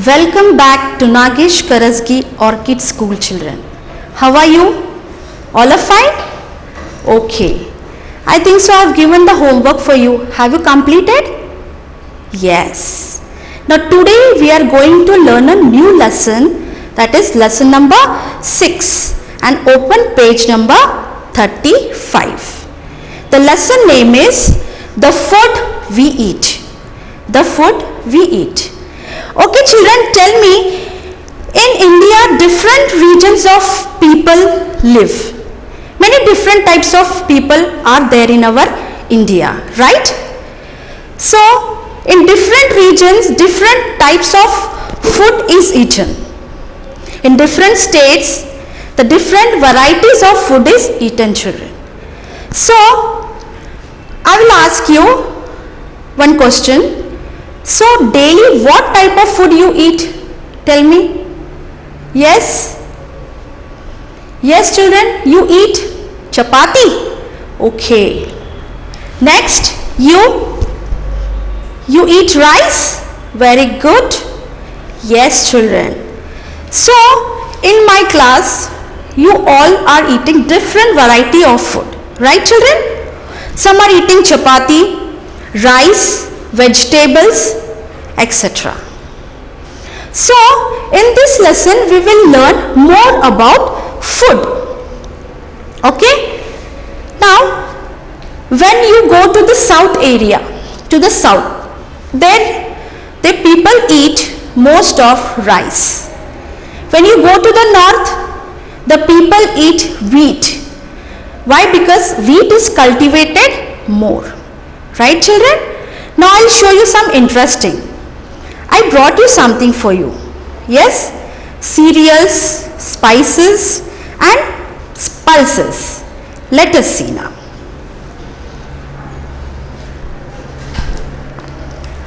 Welcome back to Nagesh Karasgi Orchid School children. How are you? All are fine? Okay. I think so I have given the homework for you. Have you completed? Yes. Now today we are going to learn a new lesson, that is lesson number 6, and open page number 35. The lesson name is The Food We Eat. The food we eat. Okay children, tell me, in India different regions of people live. Many different types of people are there in our India, right? So in different regions different types of food is eaten. In different states the different varieties of food is eaten, children. So I will ask you one question. So daily what type of food you eat? Tell me. Yes? Yes children, you eat chapati. Okay. Next, you eat rice. Very good. Yes children. So in my class you all are eating different variety of food. Right children? Some are eating chapati, rice, vegetables, etc. So in this lesson we will learn more about food. Okay? Now when you go to the south area, to the south, there the people eat most of rice. When you go to the north, the people eat wheat. Why? Because wheat is cultivated more. Right children? Now I will show you some interesting. I brought you something for you. Yes? Cereals, spices and pulses. Let us see now.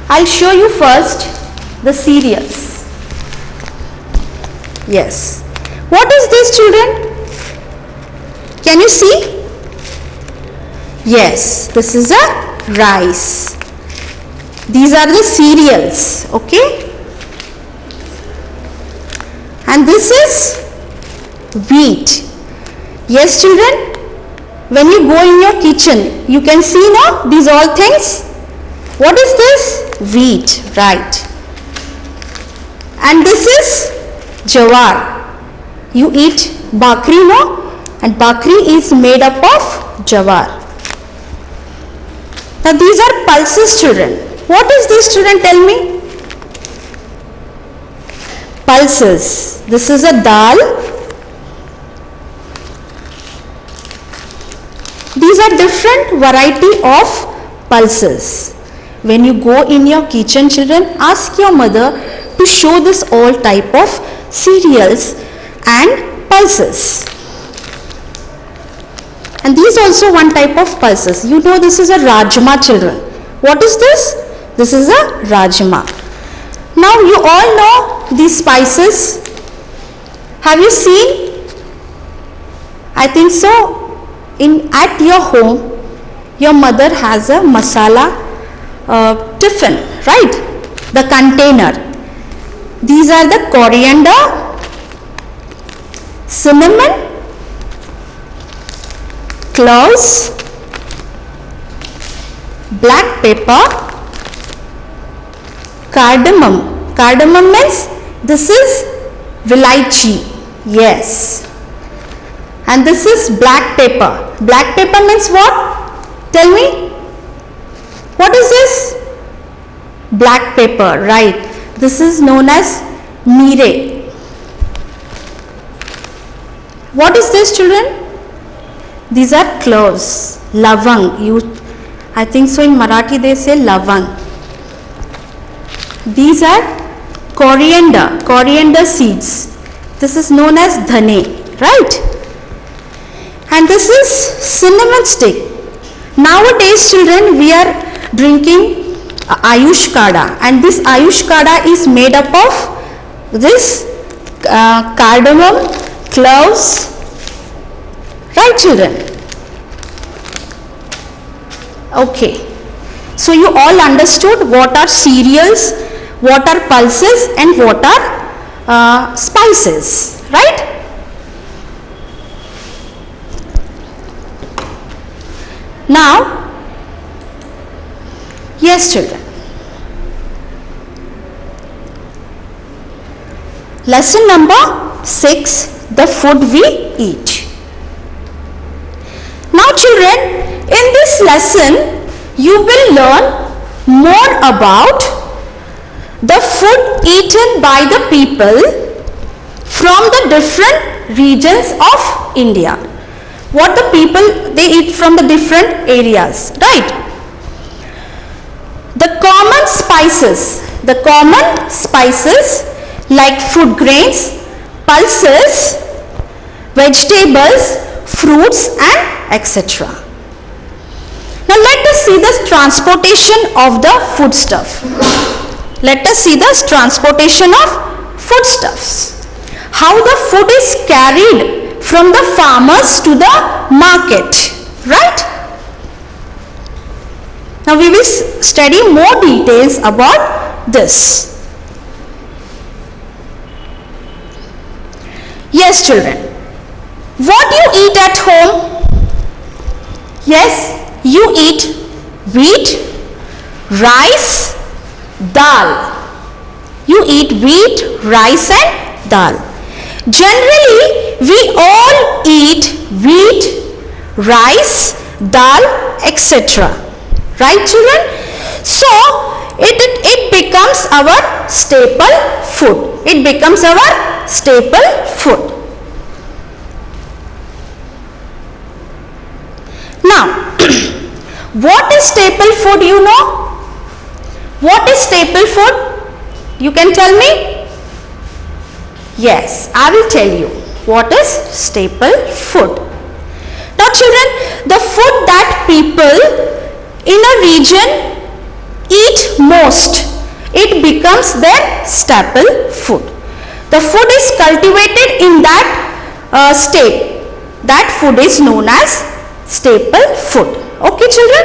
I will show you first the cereals. Yes. What is this children? Can you see? Yes, this is a rice. These are the cereals, okay? And this is wheat. Yes children, when you go in your kitchen, you can see now these all things. What is this? Wheat, right. And this is jawar. You eat bakri, no? And bakri is made up of jawar. Now these are pulses children. What is this children, tell me? Pulses. This is a dal. These are different variety of pulses. When you go in your kitchen children, ask your mother to show this all type of cereals and pulses. And these also one type of pulses. You know this is a rajma children. What is this? This is a rajma. Now you all know these spices. Have you seen? I think so. At your home, your mother has a masala tiffin, right? The container. These are the coriander, cinnamon, cloves, black pepper, cardamom. Cardamom means this is vilaichi. Yes. And this is black pepper. Black pepper means what? Tell me. What is this? Black pepper, right. This is known as mere. What is this children? These are cloves. Lavang. I think so in Marathi they say lavang. These are coriander seeds. This is known as dhane, right? And this is cinnamon stick. Nowadays children we are drinking Ayush Kada, and this Ayush Kada is made up of this cardamom, cloves, right children? Okay. So you all understood what are cereals, what are pulses and what are spices, right? Now, yes children, lesson number 6, the food we eat. Now children, in this lesson you will learn more about the food eaten by the people from the different regions of India. What the people they eat from the different areas, right? The common spices like food grains, pulses, vegetables, fruits and etc. Now let us see the transportation of the foodstuff. Let us see the transportation of foodstuffs. How the food is carried from the farmers to the market, right? Now we will study more details about this. Yes children, what you eat at home? Yes, you eat wheat, rice, dal. You eat wheat, rice and dal. Generally, we all eat wheat, rice, dal, etc. Right children? So, it becomes our staple food. It becomes our staple food. Now, what is staple food you know? What is staple food? You can tell me? Yes, I will tell you what is staple food. Now children, the food that people in a region eat most, it becomes their staple food. The food is cultivated in that state. That food is known as staple food. Okay children?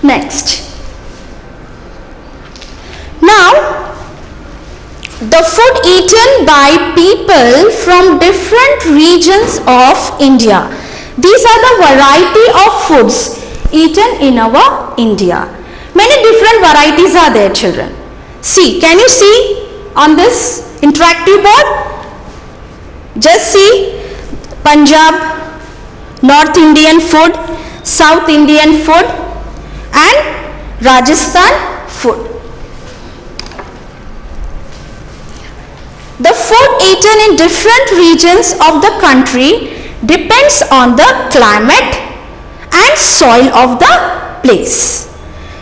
Next. Now, the food eaten by people from different regions of India. These are the variety of foods eaten in our India. Many different varieties are there children. See, can you see on this interactive board? Just see Punjab, North Indian food, South Indian food and Rajasthan food. The food eaten in different regions of the country depends on the climate and soil of the place.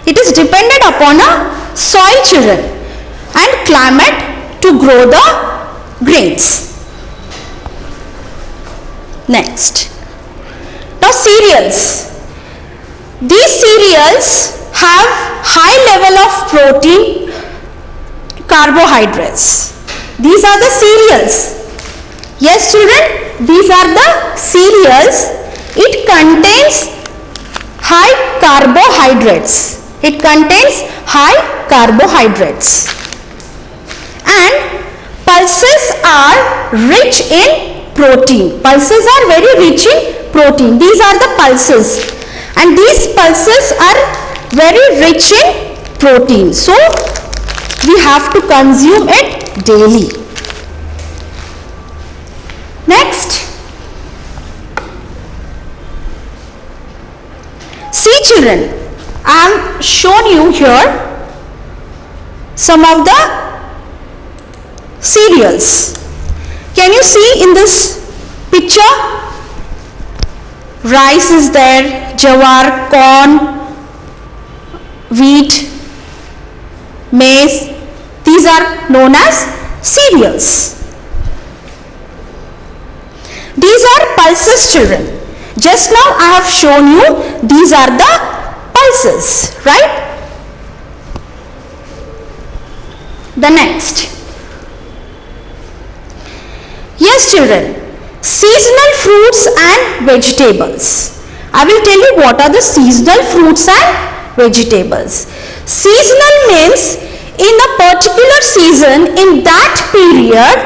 It is dependent upon a soil children and climate to grow the grains. Next. Now cereals. These cereals have high level of protein, carbohydrates. These are the cereals. Yes children, these are the cereals. It contains high carbohydrates. It contains high carbohydrates. And pulses are rich in protein. Pulses are very rich in protein. These are the pulses. And these pulses are very rich in protein. So, we have to consume it daily. Next. See children, I have shown you here some of the cereals. Can you see in this picture? Rice is there, jawar, corn, wheat, maize. These are known as cereals. These are pulses children. Just now I have shown you these are the pulses, right? The next. Yes children, seasonal fruits and vegetables. I will tell you what are the seasonal fruits and vegetables. Seasonal means in a particular season, in that period,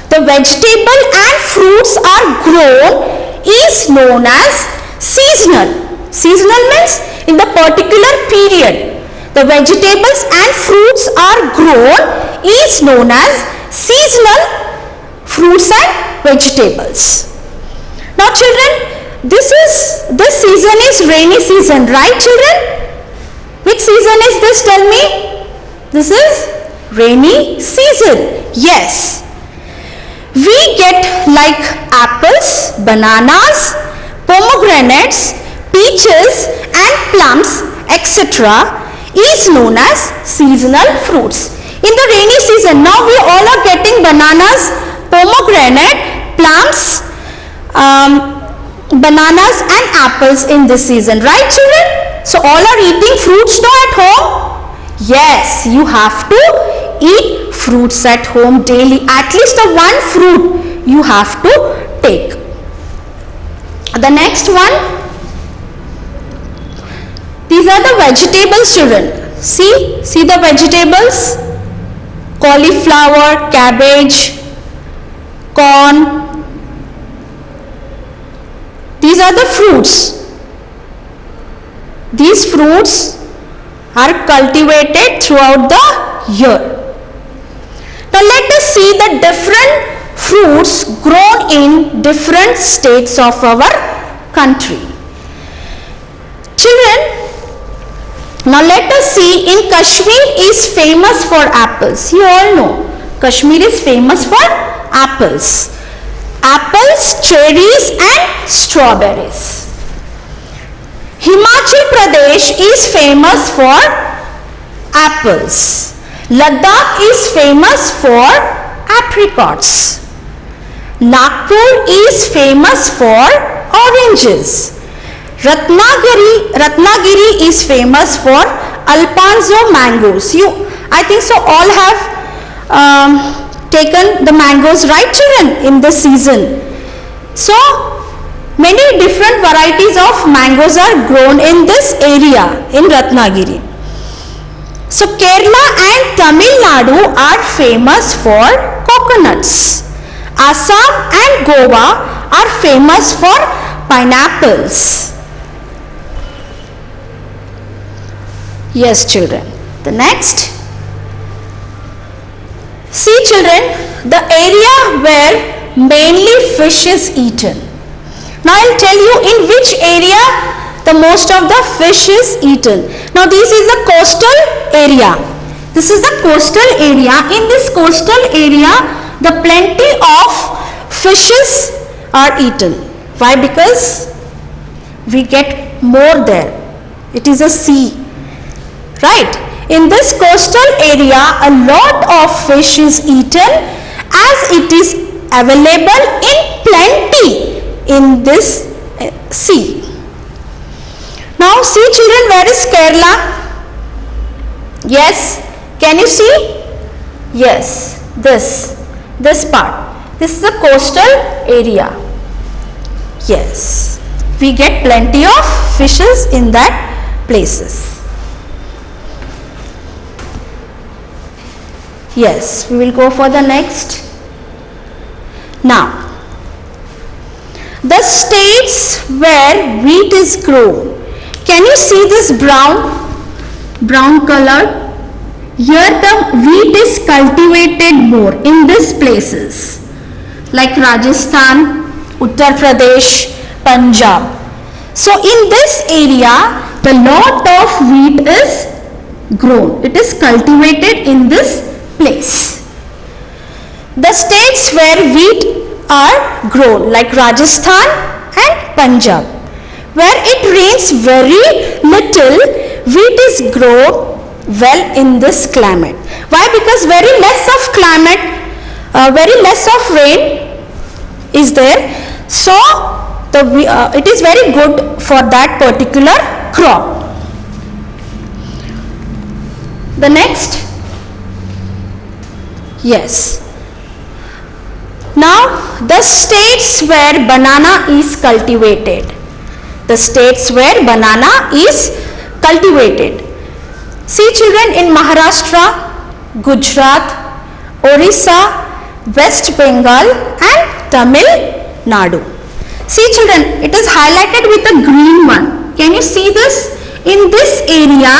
the vegetable and fruits are grown is known as seasonal. Seasonal means in the particular period, the vegetables and fruits are grown is known as seasonal fruits and vegetables. Now children, this season is rainy season, right children? Which season is this? Tell me. This is rainy season. Yes. We get like apples, bananas, pomegranates, peaches and plums, etc. is known as seasonal fruits. In the rainy season, now we all are getting bananas, pomegranate, plums, bananas and apples in this season, right children? So all are eating fruits now at home? Yes, you have to eat fruits at home daily. At least the one fruit you have to take. The next one, these are the vegetables children. See the vegetables, cauliflower, cabbage, corn. These are the fruits. These fruits are cultivated throughout the year. Now let us see the different fruits grown in different states of our country. Children, now let us see, in Kashmir is famous for apples. You all know Kashmir is famous for apples. Apples, cherries and strawberries. Himachal Pradesh is famous for apples. Ladakh is famous for apricots. Nagpur is famous for oranges. Ratnagiri is famous for Alphonso mangoes. I think so all have taken the mangoes, right children, in this season. So many different varieties of mangoes are grown in this area in Ratnagiri. So Kerala and Tamil Nadu are famous for coconuts. Assam and Goa are famous for pineapples. Yes children. The next. See children, the area where mainly fish is eaten. Now I will tell you in which area the most of the fish is eaten. Now this is the coastal area. This is the coastal area. In this coastal area, the plenty of fishes are eaten. Why? Because we get more there. It is a sea. Right? In this coastal area, a lot of fish is eaten as it is available in plenty in this sea. Now see children, where is Kerala? Yes, can you see? Yes, this part. This is the coastal area. Yes, we get plenty of fishes in that places. Yes, we will go for the next. Now, the states where wheat is grown. Can you see this brown color? Here the wheat is cultivated more in these places like Rajasthan, Uttar Pradesh, Punjab. So in this area the lot of wheat is grown. It is cultivated in this place. The states where wheat are grown like Rajasthan and Punjab, where it rains very little, wheat is grown well in this climate. Why? Because very less of climate, very less of rain is there. So it is very good for that particular crop. The next. Yes. Now the states where banana is cultivated. The states where banana is cultivated. See children, in Maharashtra Gujarat, Orissa, West Bengal and Tamil Nadu. See children, it is highlighted with a green one. Can you see this? In this area,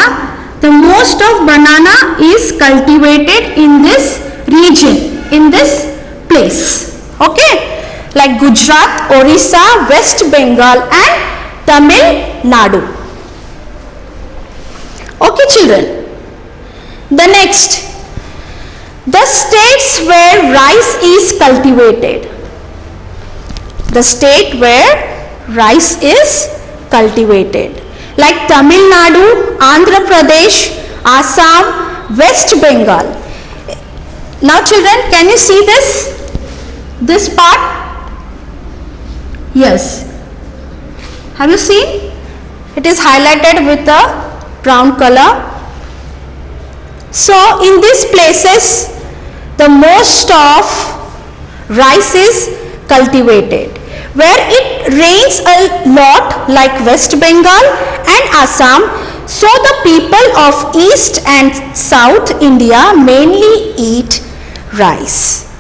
the most of banana is cultivated in this region, in this place. Okay, like Gujarat, Orissa, West Bengal and Tamil Nadu. Okay children, the next, the states where rice is cultivated. The state where rice is cultivated, like Tamil Nadu, Andhra Pradesh, Assam, West Bengal. Now children, can you see this part? Yes. Have you seen? It is highlighted with a brown color. So in these places, the most of rice is cultivated. Where it rains a lot, like West Bengal and Assam, so the people of East and South India mainly eat rice.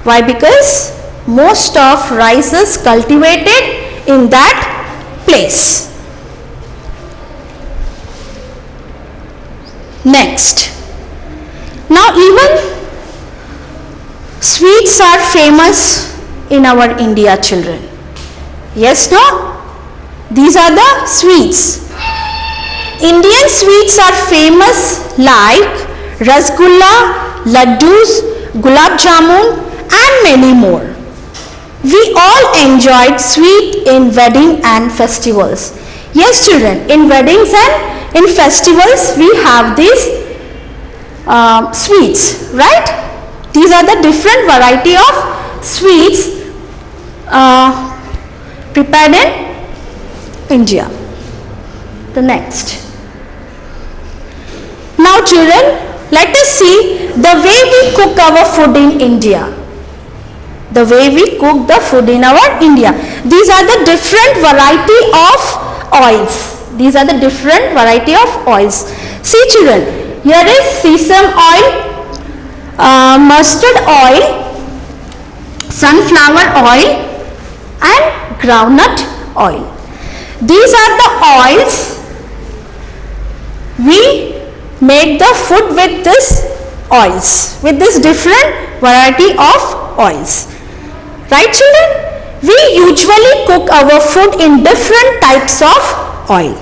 Why? Because most of rice is cultivated in that place. Next, now even sweets are famous in our India children. Yes, no? These are the sweets. Indian sweets are famous like Rasgulla, Laddus, Gulab Jamun and many more. We all enjoyed sweet in wedding and festivals. Yes children, in weddings and in festivals we have these sweets, right? These are the different variety of sweets prepared in India. The next. Now children, let us see the way we cook our food in India. The way we cook the food in our India. These are the different variety of oils. These are the different variety of oils. See children, here is sesame oil, mustard oil, sunflower oil and groundnut oil. These are the oils we make the food with this oils, with this different variety of oils. Right children? We usually cook our food in different types of oil.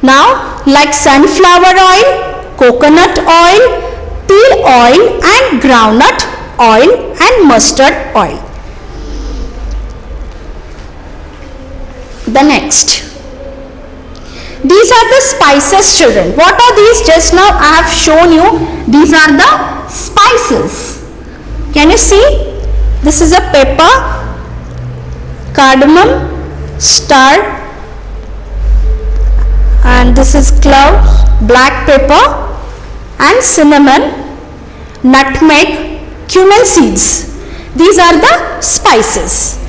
Now like sunflower oil, coconut oil, tea oil and groundnut oil and mustard oil. The next. These are the spices children. What are these? Just now I have shown you. These are the spices. Can you see? This is a pepper, cardamom, star and this is clove, black pepper and cinnamon, nutmeg, cumin seeds. These are the spices.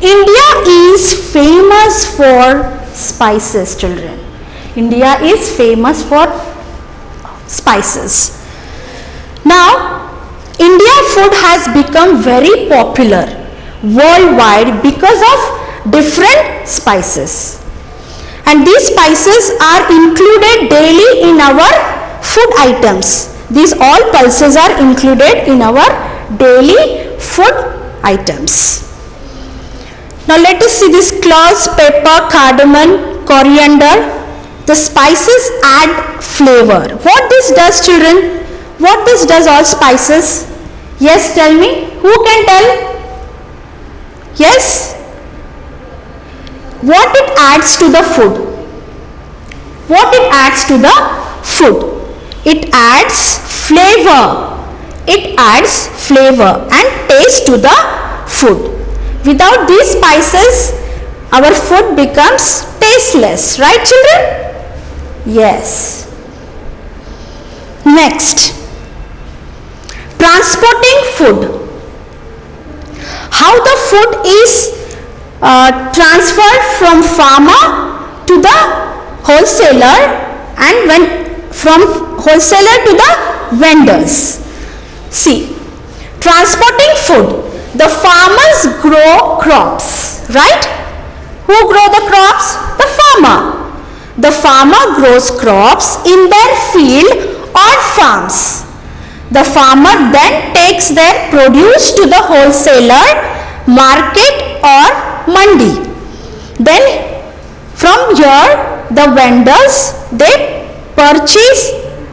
India is famous for spices children. India is famous for spices. Now India food has become very popular worldwide because of different spices. And these spices are included daily in our food items. These all pulses are included in our daily food items. Now let us see this cloves, pepper, cardamom, coriander. The spices add flavor. What this does children? What this does all spices? Yes, tell me. Who can tell? Yes? What it adds to the food? What it adds to the food? It adds flavor. It adds flavor and taste to the food. Without these spices, our food becomes tasteless. Right children? Yes. Next. Transporting food. How the food is transferred from farmer to the wholesaler, and when from wholesaler to the vendors. See, transporting food. The farmers grow crops, right? Who grow the crops? The farmer. The farmer grows crops in their field or farms. The farmer then takes their produce to the wholesaler, market or mandi. Then from here the vendors, they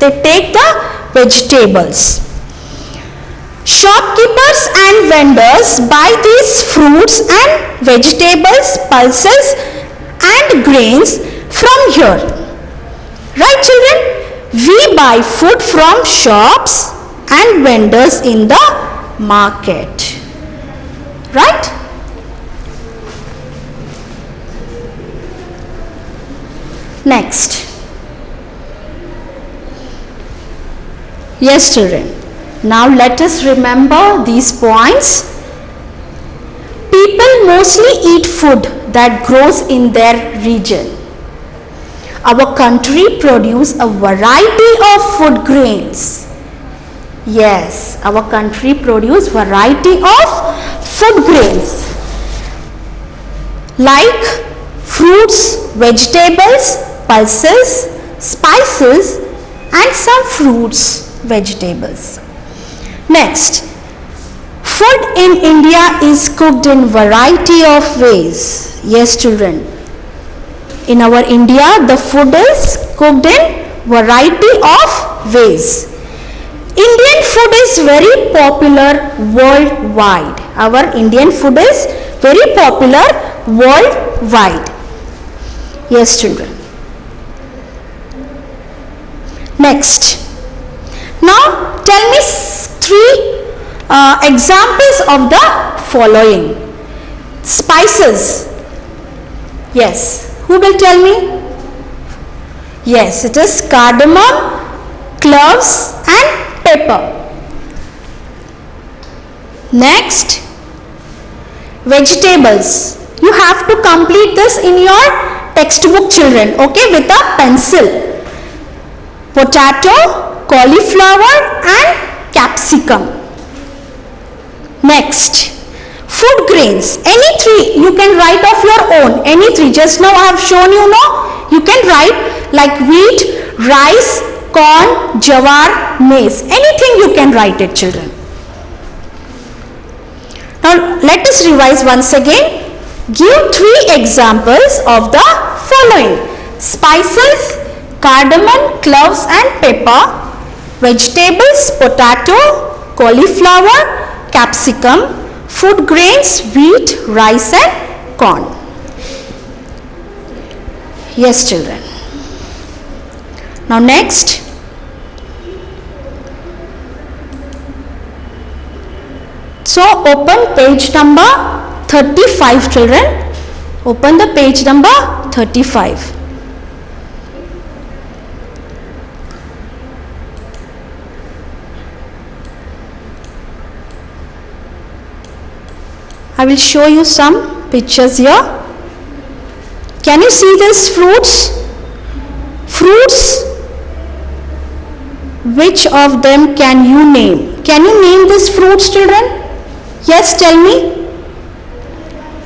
take the vegetables. Shopkeepers and vendors buy these fruits and vegetables, pulses and grains from here. Right, children? We buy food from shops and vendors in the market. Right? Next. Yes, children. Now let us remember these points. People mostly eat food that grows in their region. Our country produces a variety of food grains. Yes, our country produces variety of food grains like fruits, vegetables, pulses, spices and some fruits, vegetables. Next, food in India is cooked in variety of ways. Yes, children. In our India, the food is cooked in variety of ways. Indian food is very popular worldwide. Our Indian food is very popular worldwide. Yes, children. Next. Now, tell me three examples of the following. Spices. Yes. Who will tell me? Yes, it is cardamom, cloves and pepper. Next, vegetables. You have to complete this in your textbook, children, okay, with a pencil. Potato, cauliflower and capsicum. Next, food grains. Any three you can write of your own. Any three. Just now I have shown you, no? You can write like wheat, rice, corn, jawar, maize. Anything you can write it, children. Now let us revise once again. Give three examples of the following. Spices, cardamom, cloves and pepper. Vegetables, potato, cauliflower, capsicum. Food grains, wheat, rice and corn. Yes, children. Now next. So open page number 35, children. Open the page number 35. I will show you some pictures here. Can you see these fruits? Fruits. Which of them can you name? Can you name these fruits, children? Yes, tell me.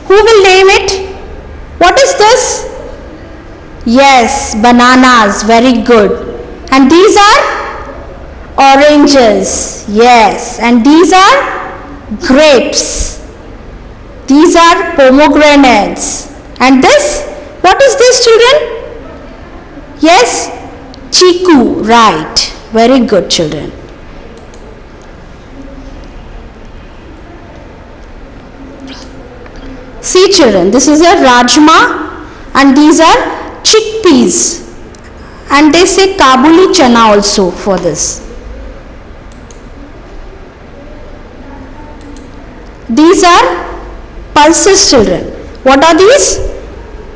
Who will name it? What is this? Yes, bananas. Very good. And these are oranges. Yes. And these are grapes. These are pomegranates. And this? What is this, children? Yes? Chiku. Right. Very good, children. See, children, this is a rajma and these are chickpeas. And they say Kabuli chana also for this. These are pulses, children. What are these?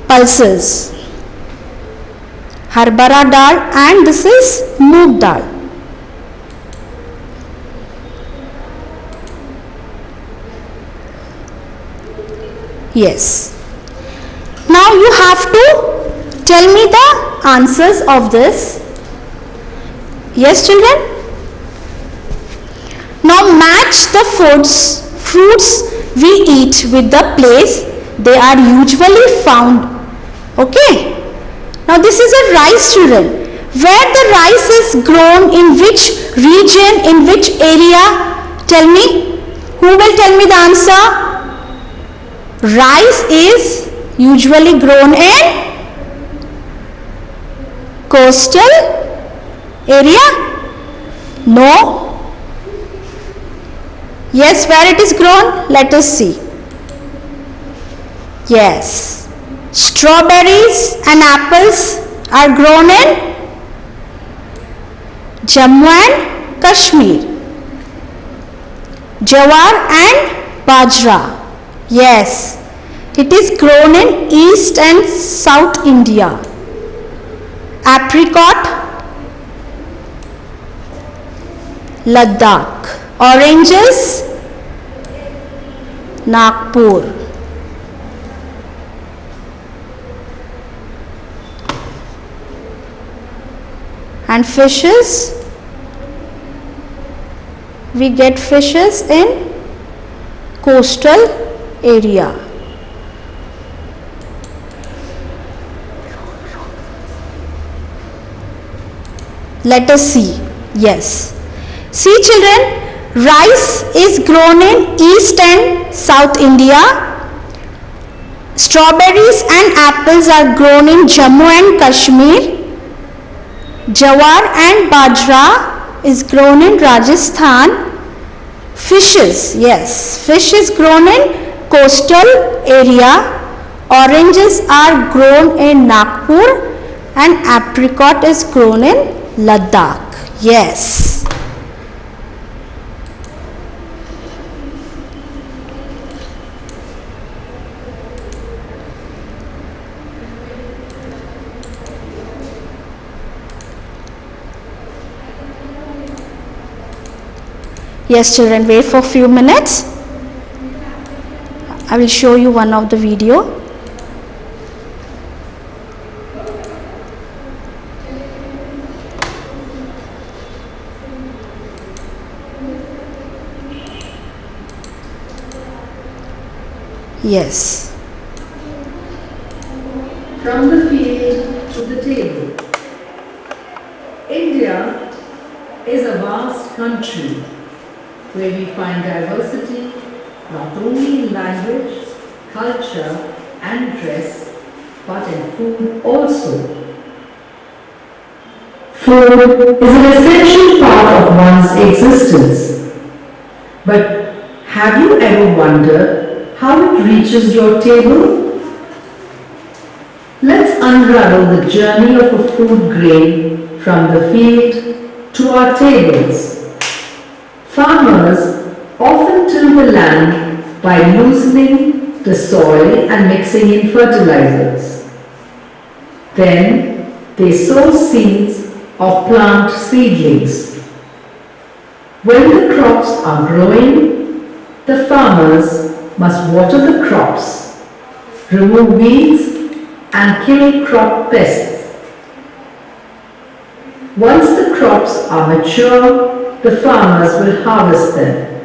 Pulses. Harbara dal and this is moong dal. Yes. Now you have to tell me the answers of this. Yes, children? Now match the fruits we eat with the place they are usually found. Okay? Now this is a rice, children. Where the rice is grown, in which region, in which area? Tell me. Who will tell me the answer? Rice is usually grown in coastal area? No. Yes, where it is grown? Let us see. Yes. Strawberries and apples are grown in Jammu and Kashmir. Jawar and Bajra. Yes. It is grown in East and South India. Apricot, Ladakh. Oranges, Nagpur. And fishes, we get fishes in coastal area. Let us see. Yes. See, children, rice is grown in East and South India. Strawberries and apples are grown in Jammu and Kashmir. Jawar and Bajra is grown in Rajasthan. Fishes, yes, fish is grown in coastal area. Oranges are grown in Nagpur and apricot is grown in Ladakh. Yes. Yes, children, wait for a few minutes. I will show you one of the video. Yes. From the field to the table. India is a vast country where we find diversity not only in language, culture and dress, but in food also. Food is an essential part of one's existence. But have you ever wondered how it reaches your table? Let's unravel the journey of a food grain from the field to our tables. Farmers often till the land by loosening the soil and mixing in fertilizers. Then they sow seeds of plant seedlings. When the crops are growing, the farmers must water the crops, remove weeds and kill crop pests. Once the crops are mature, the farmers will harvest them.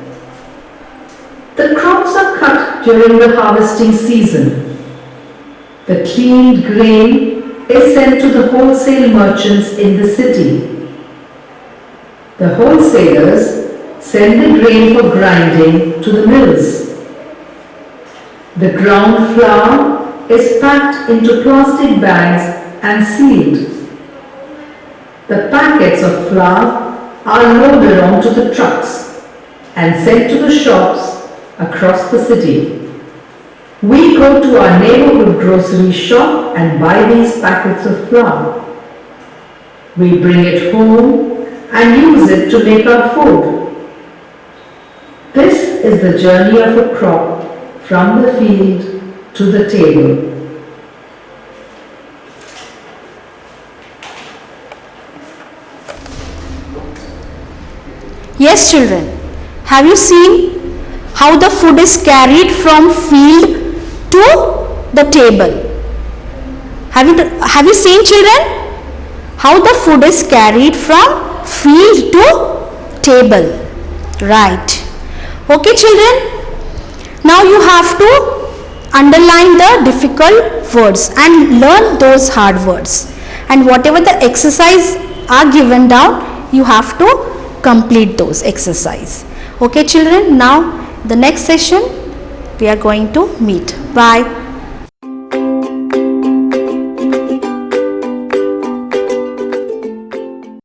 The crops are cut during the harvesting season. The cleaned grain is sent to the wholesale merchants in the city. The wholesalers send the grain for grinding to the mills. The ground flour is packed into plastic bags and sealed. The packets of flour are loaded onto the trucks and sent to the shops across the city. We go to our neighborhood grocery shop and buy these packets of flour. We bring it home and use it to make our food. This is the journey of a crop from the field to the table. Yes, children, have you seen how the food is carried from field to the table? Have you seen, children, how the food is carried from field to table. Right. Okay children. Now you have to underline the difficult words and learn those hard words. And whatever the exercise are given down, you have to complete those exercise. Okay children. Now the next session we are going to meet. Bye.